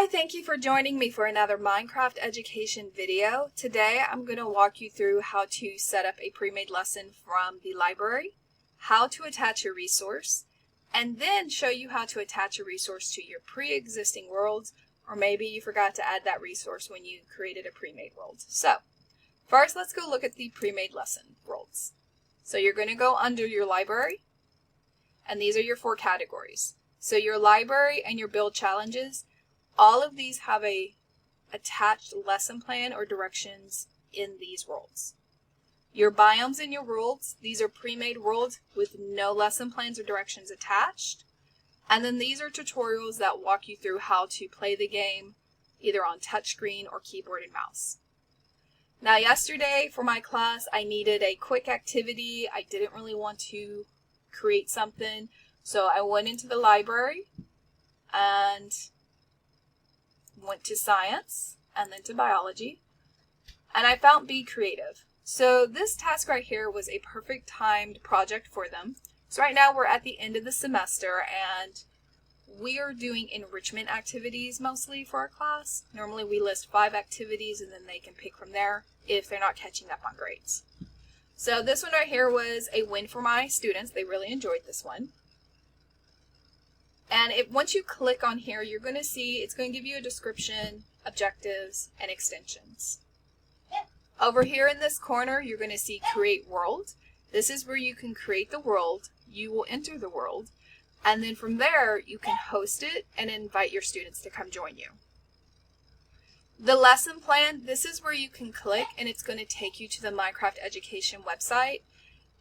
Hi, thank you for joining me for another Minecraft education video. Today I'm going to walk you through how to set up a pre-made lesson from the library, how to attach a resource, and then show you how to attach a resource to your pre-existing worlds, or maybe you forgot to add that resource when you created a pre-made world. So first let's go look at the pre-made lesson worlds. So you're going to go under your library, and these are your 4 categories. So your library and your build challenges, all of these have a attached lesson plan or directions in these worlds. Your biomes and your worlds, these are pre-made worlds with no lesson plans or directions attached. And then these are tutorials that walk you through how to play the game either on touchscreen or keyboard and mouse. Now yesterday for my class I needed a quick activity. I didn't really want to create something, so I went into the library and went to science and then to biology, and I found Be Creative. So this task right here was a perfect timed project for them. So right now we're at the end of the semester and we are doing enrichment activities mostly for our class. Normally we list 5 activities and then they can pick from there if they're not catching up on grades. So this one right here was a win for my students. They really enjoyed this one. And once you click on here, you're going to see it's going to give you a description, objectives, and extensions. Over here in this corner, you're going to see Create World. This is where you can create the world. You will enter the world. And then from there, you can host it and invite your students to come join you. The lesson plan, this is where you can click and it's going to take you to the Minecraft Education website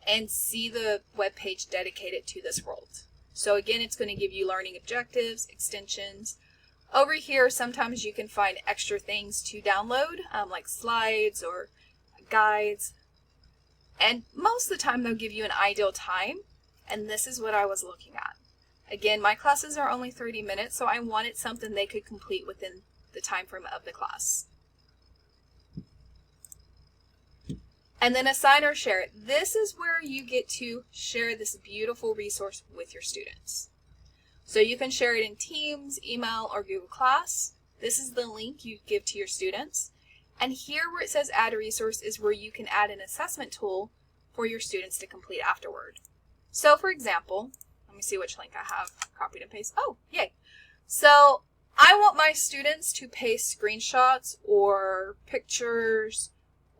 and see the web page dedicated to this world. So again, it's going to give you learning objectives, extensions. Over here, sometimes you can find extra things to download, like slides or guides. And most of the time, they'll give you an ideal time. And this is what I was looking at. Again, my classes are only 30 minutes, so I wanted something they could complete within the time frame of the class. And then assign or share it. This is where you get to share this beautiful resource with your students. So you can share it in Teams, email, or Google Class. This is the link you give to your students. And here where it says add a resource is where you can add an assessment tool for your students to complete afterward. So for example, let me see which link I have copied and pasted. Oh, yay. So I want my students to paste screenshots or pictures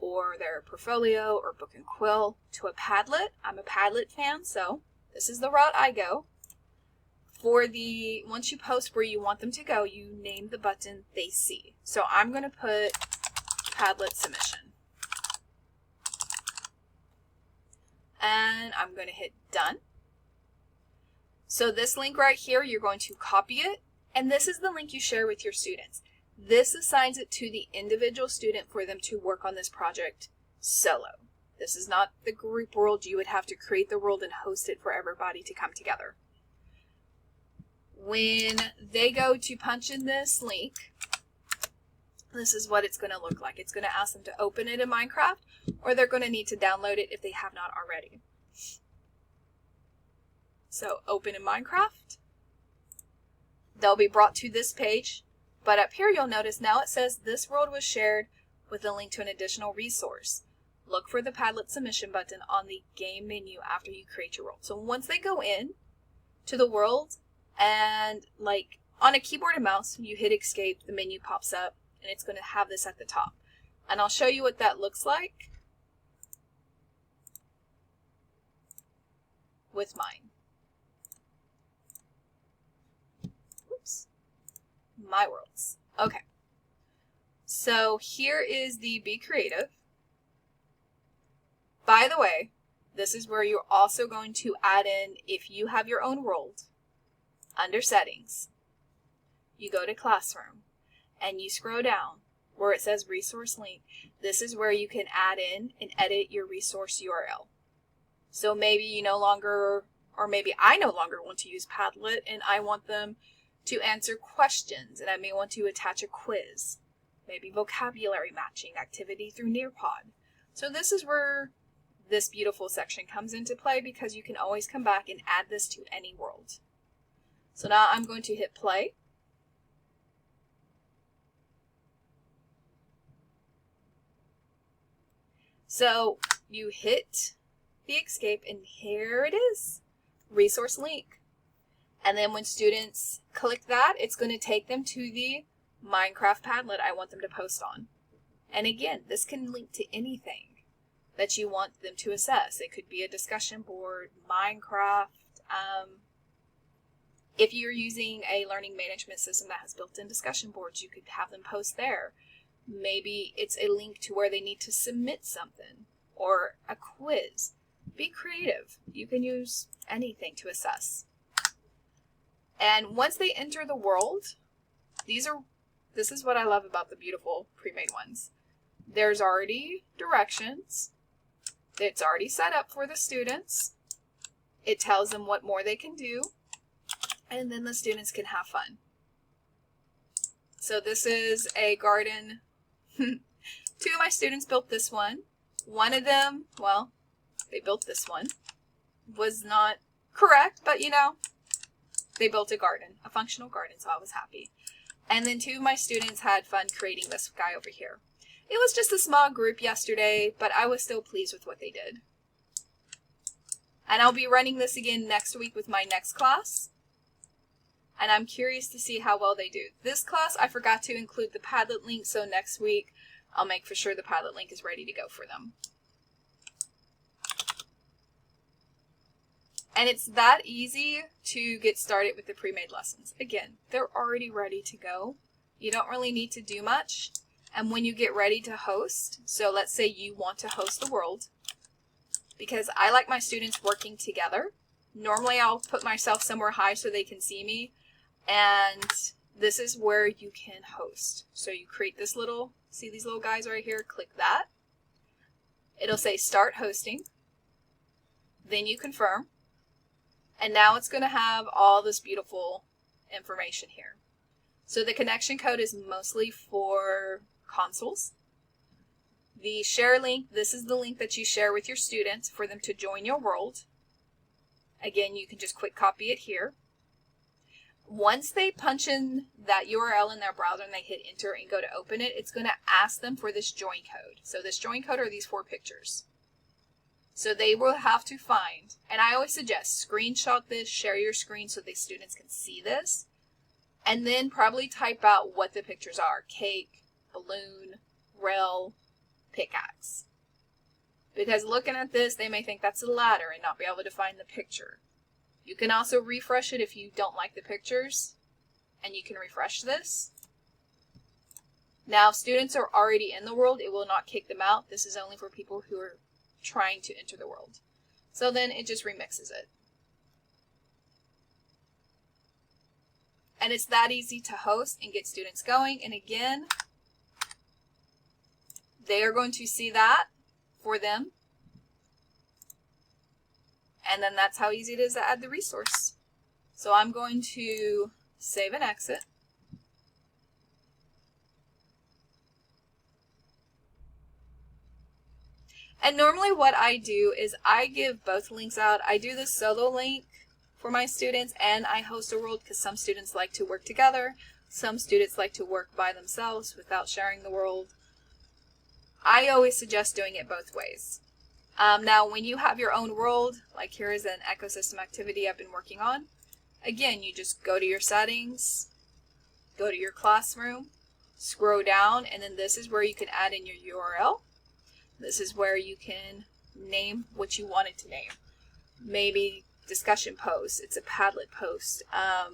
or their portfolio or book and quill to a Padlet. I'm a Padlet fan, so this is the route I go. Once you post where you want them to go, you name the button they see. So I'm going to put Padlet submission. And I'm going to hit done. So this link right here, you're going to copy it, and this is the link you share with your students. This assigns it to the individual student for them to work on this project solo. This is not the group world. You would have to create the world and host it for everybody to come together. When they go to punch in this link, this is what it's going to look like. It's going to ask them to open it in Minecraft, or they're going to need to download it if they have not already. So open in Minecraft. They'll be brought to this page. But up here you'll notice now it says this world was shared with a link to an additional resource. Look for the Padlet submission button on the game menu after you create your world. So once they go in to the world and like on a keyboard and mouse, you hit escape, the menu pops up and it's going to have this at the top. And I'll show you what that looks like with mine. My worlds. Okay. So here is the Be Creative. By the way, this is where you're also going to add in, if you have your own world, under settings, you go to classroom and you scroll down where it says resource link. This is where you can add in and edit your resource URL. So maybe you no longer, or maybe I no longer want to use Padlet and I want them to answer questions, and I may want to attach a quiz, maybe vocabulary matching activity through Nearpod. So this is where this beautiful section comes into play, because you can always come back and add this to any world. So now I'm going to hit play. So you hit the escape and here it is, resource link. And then when students click that, it's going to take them to the Minecraft Padlet I want them to post on. And again, this can link to anything that you want them to assess. It could be a discussion board, Minecraft. If you're using a learning management system that has built-in discussion boards, you could have them post there. Maybe it's a link to where they need to submit something or a quiz. Be creative. You can use anything to assess. And once they enter the world, this is what I love about the beautiful pre-made ones. There's already directions. It's already set up for the students. It tells them what more they can do. And then the students can have fun. So this is a garden. 2 of my students built this one. One of them, well, they built this one. Was not correct, but you know, they built a garden, a functional garden, so I was happy. And then 2 of my students had fun creating this guy over here. It was just a small group yesterday, but I was still pleased with what they did. And I'll be running this again next week with my next class. And I'm curious to see how well they do. This class, I forgot to include the Padlet link, so next week I'll make for sure the Padlet link is ready to go for them. And it's that easy to get started with the pre-made lessons. Again, they're already ready to go. You don't really need to do much. And when you get ready to host, so let's say you want to host the world, because I like my students working together. Normally I'll put myself somewhere high so they can see me. And this is where you can host. So you create this little, see these little guys right here? Click that. It'll say start hosting. Then you confirm. And now it's going to have all this beautiful information here. So the connection code is mostly for consoles. The share link, this is the link that you share with your students for them to join your world. Again, you can just quick copy it here. Once they punch in that URL in their browser and they hit enter and go to open it, it's going to ask them for this join code. So this join code are these 4 pictures. So they will have to find, and I always suggest screenshot this, share your screen so the students can see this, and then probably type out what the pictures are. Cake, balloon, rail, pickaxe. Because looking at this, they may think that's a ladder and not be able to find the picture. You can also refresh it if you don't like the pictures, and you can refresh this. Now, if students are already in the world, it will not kick them out. This is only for people who are trying to enter the world. So then it just remixes it. And it's that easy to host and get students going. And again, they are going to see that for them. And then that's how easy it is to add the resource. So I'm going to save and exit. And normally what I do is I give both links out. I do the solo link for my students and I host a world because some students like to work together. Some students like to work by themselves without sharing the world. I always suggest doing it both ways. Now, when you have your own world, like here is an ecosystem activity I've been working on. Again, you just go to your settings, go to your classroom, scroll down, and then this is where you can add in your URL. This is where you can name what you want it to name. Maybe discussion post, it's a Padlet post, a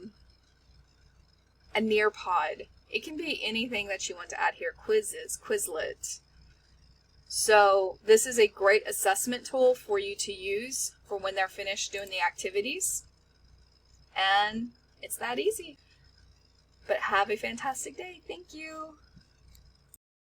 Nearpod. It can be anything that you want to add here, quizzes, Quizlet. So this is a great assessment tool for you to use for when they're finished doing the activities. And it's that easy. But have a fantastic day. Thank you.